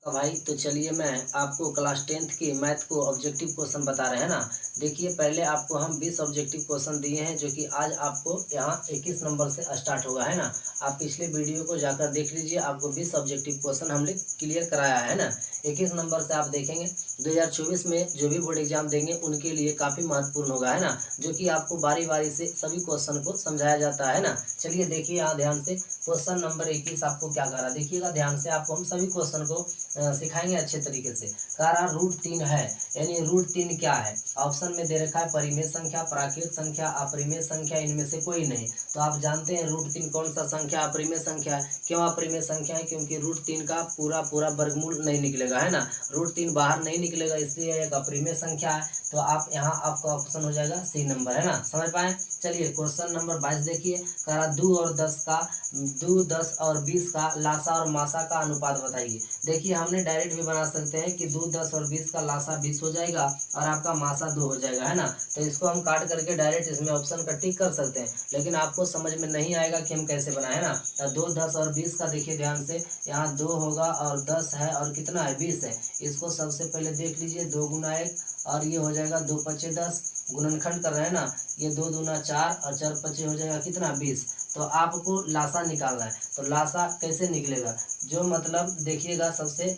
भाई तो चलिए मैं आपको क्लास 10th की मैथ को ऑब्जेक्टिव क्वेश्चन बता रहे हैं ना। देखिए पहले आपको हम 20 ऑब्जेक्टिव क्वेश्चन दिए हैं जो कि आज आपको यहाँ 21 नंबर से स्टार्ट होगा है ना। आप पिछले वीडियो को जाकर देख लीजिए, आपको 20 ऑब्जेक्टिव क्वेश्चन हमने क्लियर कराया है ना। 21 नंबर से आप देखेंगे 2024 में जो भी बोर्ड एग्जाम देंगे उनके लिए काफ़ी महत्वपूर्ण होगा है ना, जो कि आपको बारी बारी से सभी क्वेश्चन को समझाया जाता है ना। चलिए देखिए यहाँ ध्यान से क्वेश्चन नंबर 21 आपको क्या कह रहा है, देखिएगा ध्यान से, आपको हम सभी क्वेश्चन को सिखाएंगे अच्छे तरीके से। कह रहा √3 है, यानी √3 क्या है। ऑप्शन में दे रखा है परिमेय संख्या, प्राकृत संख्या, अपरिमेय संख्या, इनमें से कोई नहीं। तो आप जानते हैं √3 कौन सा संख्या अपरिमेय संख्या है। क्यों अपरिमेय संख्या है? क्योंकि √3 का पूरा पूरा वर्गमूल नहीं निकलेगा है ना, √3 बाहर नहीं निकलेगा, इसलिए एक अपरिमेय संख्या है। तो आप यहाँ आपका ऑप्शन हो जाएगा सी नंबर है ना, समझ पाए। चलिए क्वेश्चन नंबर 22 देखिए, कह रहा 2 और 10 और 20 का लासा और मासा का अनुपात बताइए। देखिए हमने डायरेक्ट भी बना सकते हैं कि 2, 10 और 20 का लासा 20 हो जाएगा और आपका मासा 2 हो जाएगा है ना। तो इसको हम काट करके डायरेक्ट इसमें ऑप्शन का टिक कर सकते हैं, लेकिन आपको समझ में नहीं आएगा कि हम कैसे बनाए है ना। तो 2, 10 और 20 का देखिए ध्यान से, यहाँ 2 होगा और 10 है और कितना है 20 है। इसको सबसे पहले देख लीजिए, 2 गुना 1 और ये हो जाएगा 2 पचे 10, गुणनखंड कर रहे हैं ना, ये 2 दूना 4 और 4 पचे हो जाएगा कितना 20। तो आपको लासा निकालना है। तो लासा कैसे निकलेगा, जो मतलब देखिएगा सबसे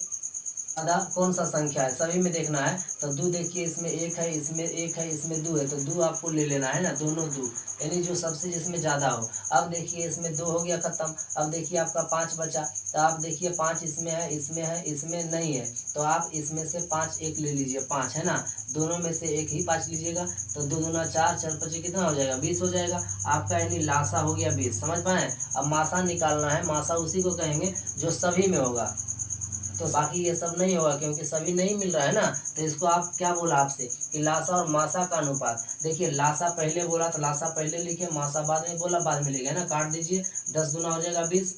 आधा कौन सा संख्या है सभी में देखना है। तो 2 देखिए, इसमें 1 है, इसमें 1 है, इसमें 2 है, तो 2 आपको ले लेना है ना, दोनों 2, यानी जो सबसे जिसमें ज़्यादा हो। अब देखिए इसमें 2 हो गया खत्म। अब देखिए आपका 5 बचा, तो आप देखिए 5 इसमें है, इसमें है, इसमें नहीं है, तो आप इसमें से 5 एक ले लीजिए, 5 है ना, दोनों में से एक ही 5 लीजिएगा। तो 2 दूना 4, 4 पचे कितना हो जाएगा 20 हो जाएगा आपका, यानी लासा हो गया 20, समझ पाए। अब मासा निकालना है, मासा उसी को कहेंगे जो सभी में होगा। तो बाकी ये सब नहीं होगा क्योंकि सभी नहीं मिल रहा है ना। तो इसको आप क्या बोला आपसे कि लासा और मासा का अनुपात। देखिए लासा पहले बोला तो लासा पहले लिखे, मासा बाद में बोला बाद में लिखे है ना, काट दीजिए, 10 दूना हो जाएगा 20,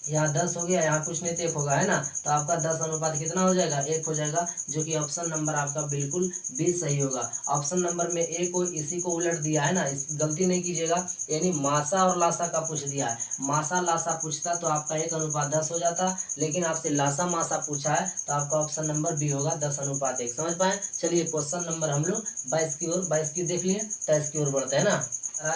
यहाँ 10 हो गया, यहाँ कुछ नहीं तो 1 होगा है ना। तो आपका 10 अनुपात कितना हो जाएगा 1 हो जाएगा, जो कि ऑप्शन नंबर आपका बिल्कुल भी सही होगा। ऑप्शन नंबर में ए को इसी को उलट दिया है ना, इस गलती नहीं कीजिएगा, यानी मासा और लासा का पूछ दिया है। मासा लासा पूछता तो आपका 1:10 हो जाता, लेकिन आपसे लासा मासा पूछा है तो आपका ऑप्शन नंबर बी होगा 10:1, समझ पाए। चलिए क्वेश्चन नंबर हम लोग 22 की देख लिए, 23 की ओर बढ़ते हैं ना।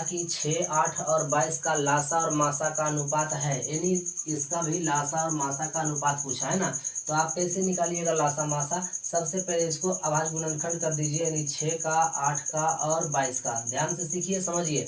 कि 6, 8 और 22 का लासा और मासा का अनुपात है, यानी इसका भी लासा और मासा का अनुपात पूछा है ना। तो आप कैसे निकालिएगा लासा मासा, सबसे पहले इसको अभाज्य गुणनखंड कर दीजिए, यानी 6 का, 8 का और 22 का। ध्यान से सीखिए समझिए।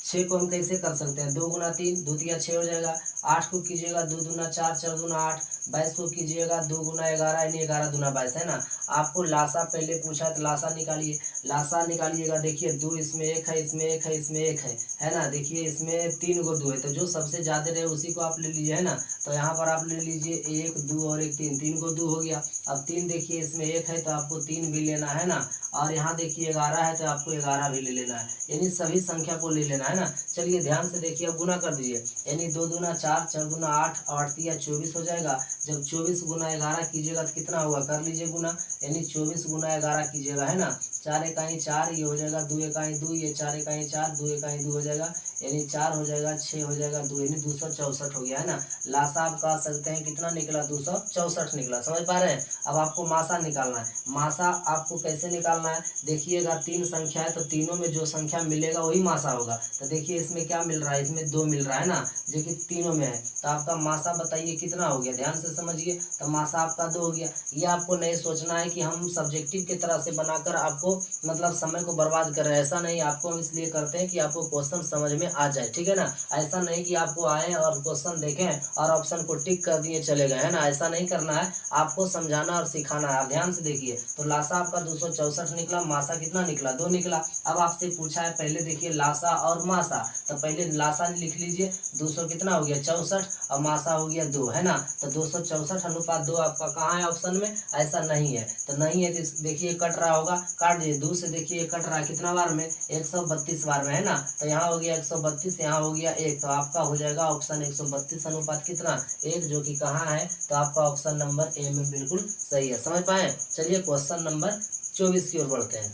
6 को हम कैसे कर सकते हैं, 2 गुना 3, 2 तिया 6 हो जाएगा। 8 को कीजिएगा 2 दूना 4, 4 दूना 8। 22 को कीजिएगा 2 गुना 11, यानी 11 दूना 22 है ना। आपको लासा पहले पूछा तो लासा निकालिए, लासा निकालिएगा। देखिए 2 इसमें 1 है, इसमें 1 है, इसमें 1 है ना। देखिए इसमें 3 को 2 है, तो जो सबसे ज़्यादा रहे उसी को आप ले लीजिए है ना। तो यहाँ पर आप ले लीजिए 1, 2 और 1, 3, 3 को 2 हो गया। अब 3 देखिए इसमें 1 है तो आपको 3 भी लेना है ना, और यहाँ देखिए 11 है तो आपको 11 भी ले लेना है, यानी सभी संख्या को ले लेना है ना। चलिए ध्यान से देखिए, अब गुना कर दीजिए, यानी 2 दूना 4, 4 दूना 8, 8 तिया 24 हो जाएगा। जब 24 गुना 11 कीजिएगा तो कितना होगा, कर लीजिए गुना, यानी 24 गुना 11 कीजिएगा है ना। 4 एकाई 4, ये हो जाएगा 2 एकाई 2, ये 4 एकाई 4, 2 एकाई 2 हो जाएगा, यानी 4 हो जाएगा, 6 हो जाएगा 2, यानी 264 हो गया है ना। लासा आप कह सकते हैं कितना निकला, 264 निकला, समझ पा रहे हैं। अब आपको मासा निकालना है। मासा आपको कैसे निकालना है, देखिएगा 3 संख्या है तो तीनों में जो संख्या मिलेगा वही मासा होगा। तो देखिए इसमें क्या मिल रहा है, इसमें 2 मिल रहा है ना, जो कि तीनों में है। तो आपका मासा बताइए कितना हो गया, ध्यान से समझिए। तो मासा आपका 2 हो गया। ये आपको नहीं सोचना है कि हम सब्जेक्टिव की तरह से बनाकर आपको मतलब समय को बर्बाद कर रहे हैं, ऐसा नहीं। आपको हम इसलिए करते हैं कि आपको क्वेश्चन समझ में आ जाए, ठीक है ना। ऐसा नहीं कि आपको आए और क्वेश्चन देखें और ऑप्शन को टिक कर दिए चले गए, है ना, ऐसा नहीं करना है। आपको समझाना और सिखाना है। ध्यान से देखिए, तो लासा आपका 264 निकला, मासा कितना निकला, 2 निकला। अब आपसे पूछा है पहले देखिए लासा और मासा, तो पहले लासा लिख लीजिए, 200 कितना हो गया 64 और मासा हो गया 2, है ना। तो 264:2 आपका कहाँ है ऑप्शन में, ऐसा नहीं है। तो नहीं है तो देखिए कट रहा होगा, काट दीजिए। 2 से देखिए कट रहा है कितना बार में, 132 बार में है ना। तो यहाँ हो गया 132, यहाँ हो गया 1, तो आपका हो जाएगा ऑप्शन 132 अनुपात कितना 1, जो कि कहाँ है, तो आपका ऑप्शन नंबर ए में बिल्कुल सही है, समझ पाए। चलिए क्वेश्चन नंबर 24 की ओर बढ़ते हैं।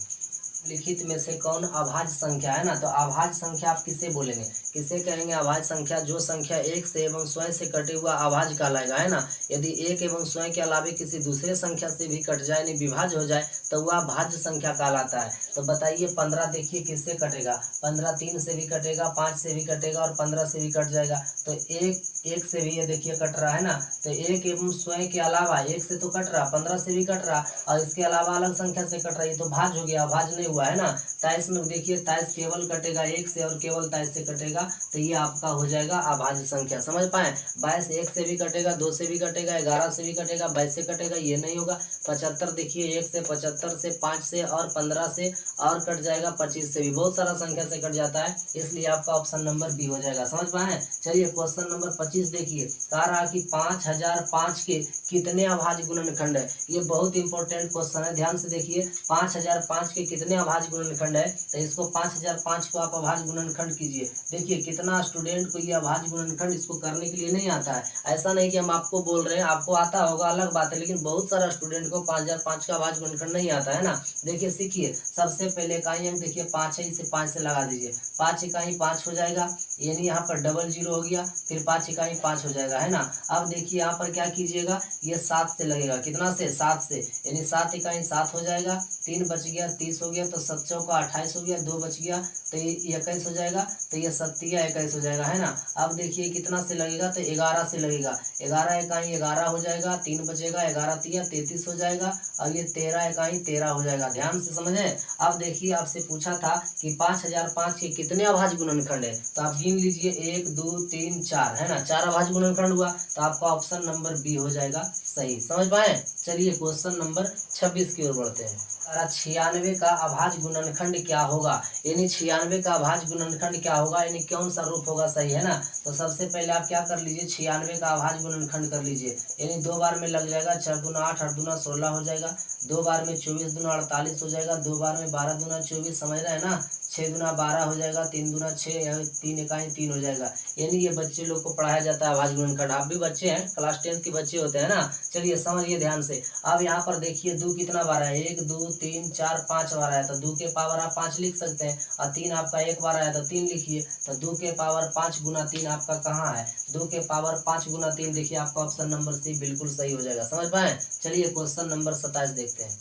लिखित में से कौन अभाज्य संख्या है ना, तो अभाज्य संख्या आप किसे बोलेंगे, किसे कहेंगे अभाज्य संख्या, जो संख्या एक से एवं स्वयं से कटे हुआ अभाज्य कहलाएगा, है ना। यदि एक एवं स्वयं के अलावे किसी दूसरे संख्या से भी कट जाए यानी विभाज्य हो जाए तो वह भाज्य संख्या कहलाता है। तो बताइए 15 देखिए किससे कटेगा, 15 3 से भी कटेगा, 5 से भी कटेगा और 15 से भी कट जाएगा। तो एक से भी ये देखिए कट रहा है ना, तो एक एवं स्वयं के अलावा एक से तो कट रहा, 15 से भी कट रहा और इसके अलावा अलग संख्या से कट रहा है, तो भाज्य हो गया, भाज्य नहीं हुआ, है ना। 23 में देखिए 23 केवल कटेगा एक से और केवल 23 से कटेगा, तो ये आपका हो जाएगा अभाज्य संख्या, समझ पाए। 22 एक से भी कटेगा, 2 से भी कटेगा, 11 से भी कटेगा, 22 से कटेगा, ये नहीं होगा। 75 देखिए एक से, 75 से, 5 से और 15 से और कट जाएगा, 25 से भी, बहुत सारा संख्या से कट जाता है, इसलिए आपका ऑप्शन नंबर बी हो जाएगा, समझ पाए। चलिए क्वेश्चन नंबर 25 देखिए, कह रहा कि 5005 के कितने अभाज्य गुणनखंड है। ये बहुत इंपॉर्टेंट क्वेश्चन है, ध्यान से देखिए। 5005 के कितने अभाज्य गुणनखंड है, तो इसको 5005 को आप अभाज्य गुणनखंड कीजिए। देखिए कितना स्टूडेंट को ये अभाज्य गुणनखंड इसको करने के लिए नहीं आता है। ऐसा नहीं कि हम आपको बोल रहे हैं, आपको आता होगा अलग बात है, लेकिन बहुत सारा स्टूडेंट को 5005 का अभाज्य गुणनखंड नहीं आता है ना। देखिए सीखिए, सबसे पहले इकाई अंक देखिए 5 है, इसे 5 से लगा दीजिए, 5 इकाई 5 हो जाएगा, यानी यहाँ पर डबल जीरो हो गया, फिर 5 इकाई 5 हो जाएगा, है ना। अब देखिए यहाँ पर क्या कीजिएगा, ये 7 से लगेगा, कितना से, 7 से, यानी 7 इकाई 7 हो जाएगा, 3 बच गया, 30 हो गया, तो 7 चौका 28 हो गया, 2 बच गया तो ये 21 हो जाएगा, तो ये 7 21 हो जाएगा, है ना। अब देखिए कितना से लगेगा, तो 11 से लगेगा, 11 इकाई 11 हो जाएगा, 3 बचेगा, 11 तिया 33 हो जाएगा और ये 13 इकाई 13 हो जाएगा, ध्यान से समझे। अब देखिए आपसे पूछा था कि 5005 के कितने अभाज्य गुणनखंड है, तो आप गिन लीजिए 1 2 3 4, है ना, 4 अभाज्य गुणनखंड हुआ, तो आपका ऑप्शन नंबर बी हो जाएगा सही, समझ पाए। चलिए क्वेश्चन नंबर 26 की ओर बढ़ते हैं। 96 का अभाज्य गुणनखंड क्या होगा, यानी 96 का अभाज्य गुणनखंड क्या होगा, यानी कौन सा रूप होगा, सही है ना। तो सबसे पहले आप क्या कर लीजिए, 96 का अभाज्य गुणनखंड कर लीजिए, यानी 2 बार में लग जाएगा, 4 दूना 8, 8 दूना 16 हो जाएगा, 2 बार में 24 दूना 48 हो जाएगा, 2 बार में 12 दूना 24, समझ रहे हैं ना, 6 दूना 12 हो जाएगा, 3 दूना 6, 3 इकाई 3 हो जाएगा, यानी ये बच्चे लोग को पढ़ाया जाता है अभाज्य गुणनखंड। आप भी बच्चे हैं, क्लास 10 के बच्चे होते हैं ना, चलिए समझिए ध्यान से। अब यहाँ पर देखिए 2 कितना बार है, 1 2 3 4 5 बार आया, तो 2 के पावर आप 5 लिख सकते हैं, और 3 आपका एक बार आया तो 3 लिखिए, तो 2 के पावर 5 गुना 3 आपका कहाँ है, 2 के पावर 5 गुना 3, देखिए आपका ऑप्शन नंबर सी बिल्कुल सही हो जाएगा, समझ पाए। चलिए क्वेश्चन नंबर 27 देखते हैं।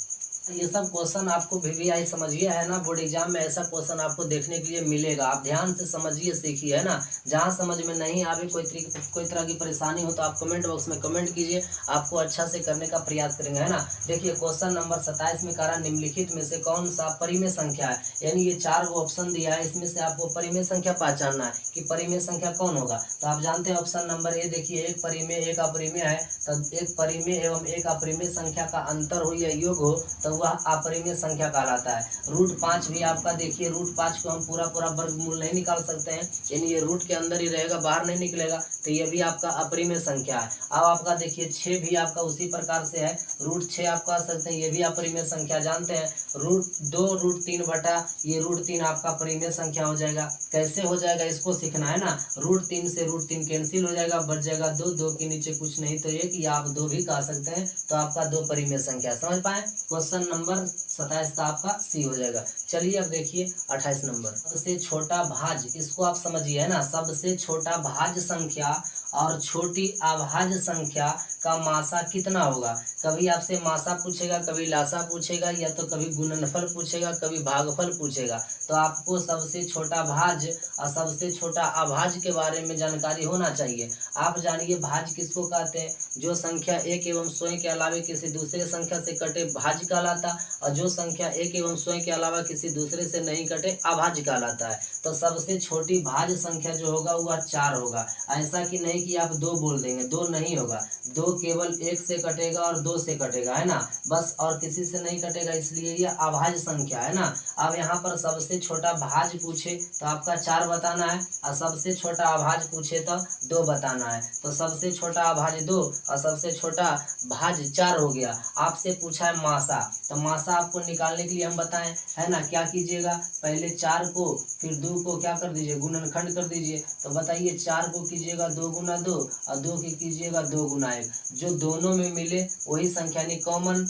ये सब क्वेश्चन आपको VVI समझिए, है ना, बोर्ड एग्जाम में ऐसा क्वेश्चन आपको देखने के लिए मिलेगा, आप ध्यान से समझिए, सीखिए, है ना। जहाँ समझ में नहीं आवे, कोई तरह की परेशानी हो तो आप कमेंट बॉक्स में कमेंट कीजिए, आपको अच्छा से करने का प्रयास करेंगे, है ना। देखिए क्वेश्चन नंबर 27 में कह रहा निम्नलिखित में से कौन सा परिमेय संख्या है, यानी ये 4 गो ऑप्शन दिया है, इसमें से आपको परिमेय संख्या पहचानना है कि परिमेय संख्या कौन होगा। तो आप जानते हैं ऑप्शन नंबर ए देखिए, एक परिमेय एक अपरिमेय है, तो एक परिमेय एवं एक अपरिमेय संख्या का अंतर हो या योग हो तो वह अपरिमेय संख्या कहलाता है। रूट 5 भी आपका देखिए, रूट 5 को हम पूरा वर्गमूल नहीं निकाल सकते हैं, यानी ये रूट के अंदर ही रहेगा, बाहर नहीं निकलेगा, तो ये भी आपका अपरिमेय संख्या है। अब आपका देखिए 6 भी आपका उसी प्रकार से है, रूट 6 आप कह सकते हैं, ये भी अपरिमेय संख्या जानते हैं। रूट 2 रूट 3 बटा ये रूट 3 आपका परिमेय संख्या हो जाएगा। कैसे हो जाएगा इसको सीखना है ना, रूट 3 से रूट 3 कैंसिल हो जाएगा, बच जाएगा 2, 2 के नीचे कुछ नहीं तो 1, या आप 2 भी कह सकते हैं, तो आपका 2 परिमेय संख्या, समझ पाए। क्वेश्चन नंबर 27 का आपका सी हो जाएगा। चलिए अब देखिए 28 नंबर, सबसे छोटा भाज्य, इसको आप समझिए, है ना, सबसे छोटा भाज्य संख्या और छोटी अभाज्य संख्या का मासा कितना होगा। कभी आपसे मासा पूछेगा, कभी लासा पूछेगा, या तो कभी गुणनफल पूछेगा, कभी भागफल पूछेगा, तो आपको सबसे छोटा भाज्य और सबसे छोटा अभाज्य के बारे में जानकारी होना चाहिए। आप जानिए भाज्य किसको कहते हैं, जो संख्या एक एवं स्वयं के अलावा किसी दूसरे संख्या से कटे भाज्य कहलाता, और जो संख्या एक एवं स्वयं के अलावा किसी दूसरे से नहीं कटे अभाज्य कहलाता है। तो सबसे छोटी भाज्य संख्या जो होगा वह 4 होगा। ऐसा कि नहीं कि आप 2 बोल देंगे, 2 नहीं होगा, 2 केवल 1 से कटेगा और 2 से कटेगा, है ना, बस, और किसी से नहीं कटेगा, इसलिए यह अभाज्य संख्या है ना। अब यहाँ पर सबसे छोटा भाज्य पूछे तो आपका 4 बताना है, और सबसे छोटा अभाज्य पूछे तो 2 बताना है। तो सबसे छोटा अभाज्य 2 और सबसे छोटा भाज्य 4 हो गया। आपसे पूछा है मासा, तो मासा आपको निकालने के लिए हम बताएं, है ना, क्या कीजिएगा, पहले 4 को फिर 2 को क्या कर दीजिए, गुणनखंड कर दीजिए। तो बताइए 4 को कीजिएगा 2 गुना 2 और 2 की कीजिएगा 2 गुना 1, जो दोनों में मिले वही संख्या, यानी कॉमन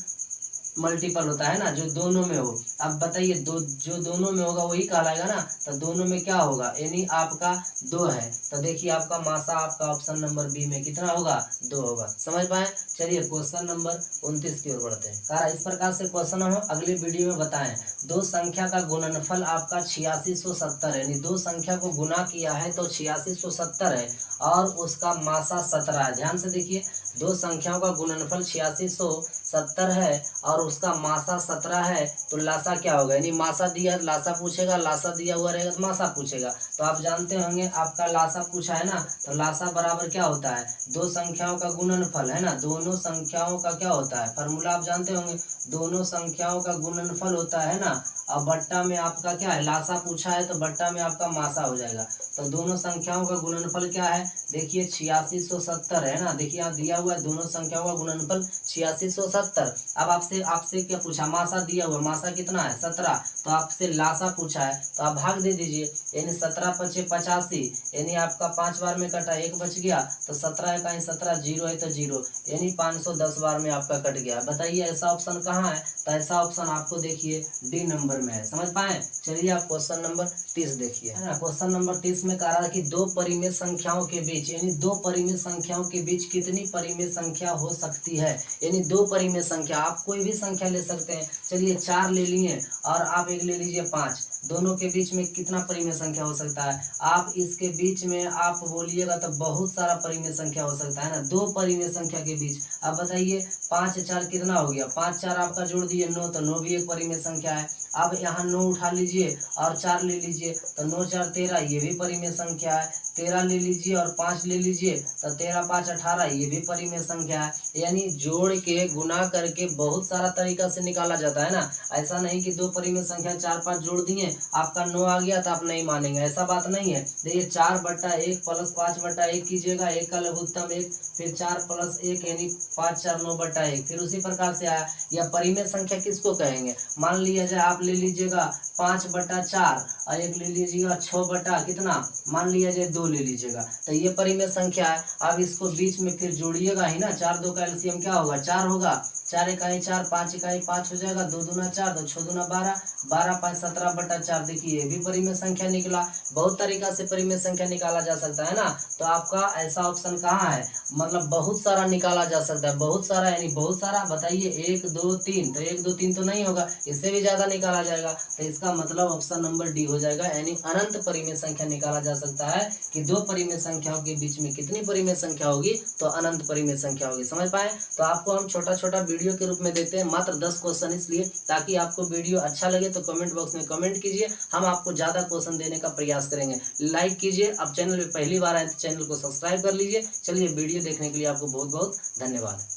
मल्टीपल होता है ना, जो दोनों में हो। अब बताइए जो दोनों में होगा वही कहलाएगा ना, तो दोनों में क्या होगा, यानी आपका 2 है, तो देखिए आपका मासा आपका ऑप्शन नंबर बी में कितना होगा, 2 होगा। समझ पाए। चलिए क्वेश्चन नंबर 29 की ओर बढ़ते हैं। कहा इस प्रकार से क्वेश्चन हम अगले वीडियो में बताएं। दो संख्या का गुणनफल आपका 8670 है, यानी दो संख्या को गुना किया है तो 8670 है और उसका मासा 17 है। ध्यान से देखिए, दो संख्याओं का गुणनफल 8670 है और उसका मासा 17 है, तो लासा क्या होगा, यानी मासा दिया लासा पूछेगा, लासा दिया हुआ रहेगा तो मासा पूछेगा। तो आप जानते होंगे आपका लासा पूछा है ना, तो लासा बराबर क्या होता है, दो संख्याओं का गुणनफल है ना, दोनों संख्याओं का क्या होता है, फॉर्मूला आप जानते होंगे, दोनों संख्याओं का गुणनफल होता है ना, और बट्टा में आपका क्या है, लासा पूछा है तो बट्टा में आपका मासा हो जाएगा। तो दोनों संख्याओं का गुणनफल क्या है, देखिए 8670 है ना, देखिए यहाँ दिया हुआ है दोनों संख्याओं का गुणनफल 8670। अब आपसे आपसे क्या पूछा, मासा दिया हुआ, मासा कितना है 17, तो आपसे लासा पूछा है तो आप भाग दे दीजिए, यानी 17 पचे 85, यानी आपका 5 बार में कटा 1 बच गया, तो 17 का 17, 0 है तो 0, यानी 510 बार में आपका कट गया। बताइए ऐसा ऑप्शन कहाँ है, तो ऐसा ऑप्शन आपको देखिए डी नंबर में है। समझ पाए। चलिए आप क्वेश्चन नंबर 30 देखिए, है ना। क्वेश्चन नंबर 30 में कह रहा है कि दो परिमेय संख्याओं के बीच, यानी दो परिमेय संख्याओं के बीच कितनी परिमेय संख्या हो सकती है, यानी दो परिमेय संख्या, आप कोई भी संख्या ले सकते हैं। चलिए 4 ले लिए और आप एक ले लीजिए 5, दोनों के बीच में कितना परिमेय संख्या हो सकता है, आप इसके बीच में आप बोलिएगा तो बहुत सारा परिमेय संख्या हो सकता है ना, दो परिमेय संख्या के बीच। अब बताइए 5 4 कितना हो गया, 5 4 आपका जोड़ दिए 9, तो 9 भी एक परिमेय संख्या है। अब यहाँ 9 उठा लीजिए और 4 ले लीजिए, तो 9 4 13, ये भी परिमेय संख्या है। 13 ले लीजिए और 5 ले लीजिए, तो 13 5 18, ये भी परिमेय संख्या है। यानी जोड़ के गुना करके बहुत सारा तरीका से निकाला जाता है ना, ऐसा नहीं कि दो परिमेय संख्या 4 5 जोड़ दिए आपका 9 आ गया तो आप नहीं मानेंगे, ऐसा बात नहीं है। देखिए 4/1 प्लस 5/1 कीजिएगा, 1 का लघुत्तम 1, फिर 4 + 1 यानी 5 4 9/1, फिर उसी प्रकार से आया। या परिमेय संख्या किसको कहेंगे, मान लिया जाए आप ले लीजिएगा 5/4 और एक ले लीजिएगा 6 कितना, मान लिया जाए 2 ले लीजिएगा, तो ये परिमेय संख्या है। अब इसको बीच में फिर जोड़िएगा ही ना, 4 2 का एलसीएम क्या होगा, 4 होगा, 4 इकाई 4, 5 इकाई 5 हो जाएगा, 2 दूना 4, 2 6 दूना 12, 12 5 17/4। देखिए ये भी परिमेय संख्या निकला। बहुत तरीका से परिमेय संख्या निकाला जा सकता है ना, तो आपका ऐसा ऑप्शन कहाँ है, मतलब बहुत सारा निकाला जा सकता है, बहुत सारा यानी बहुत सारा। बताइए 1 2 3, तो 1 2 3 तो नहीं होगा, इससे भी ज्यादा निकाला जाएगा, तो इसका मतलब ऑप्शन नंबर डी हो जाएगा, यानी अनंत परिमेय संख्या निकाला जा सकता है कि दो परिमेय संख्याओं के बीच में कितनी परिमेय संख्या होगी, तो अनंत परिमेय संख्या होगी। समझ पाए। तो आपको हम छोटा छोटा वीडियो के रूप में देते हैं, मात्र 10 क्वेश्चन, इसलिए ताकि आपको वीडियो अच्छा लगे तो कमेंट बॉक्स में कमेंट कीजिए, हम आपको ज्यादा क्वेश्चन देने का प्रयास करेंगे। लाइक कीजिए, अब चैनल पे पहली बार आए तो चैनल को सब्सक्राइब कर लीजिए। चलिए वीडियो देखने के लिए आपको बहुत बहुत धन्यवाद।